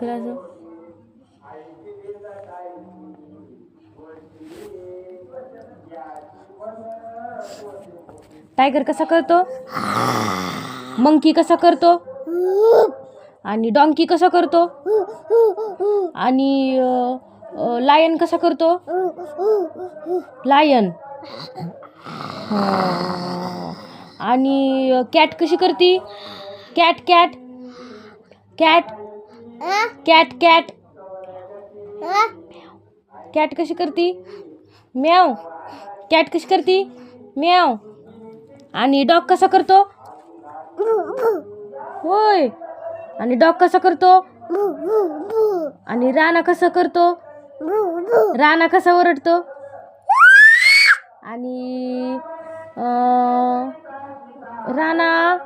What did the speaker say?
करायचं. टायगर कसा करतो, मंकी कसा करतो, आणि डॉंकी कसा करतो, आणि लायन कसा करतो, लायन. आणि कॅट कशी करते, cat cat cat cat cat cat कशी करते, म्याव. कॅट कशी करते, म्याव. आणि डॉग कसा करतो, होय. आणि डॉग कसा करतो, आणि राणा कसा करतो, राणा कसा ओरडतो, आणि राणा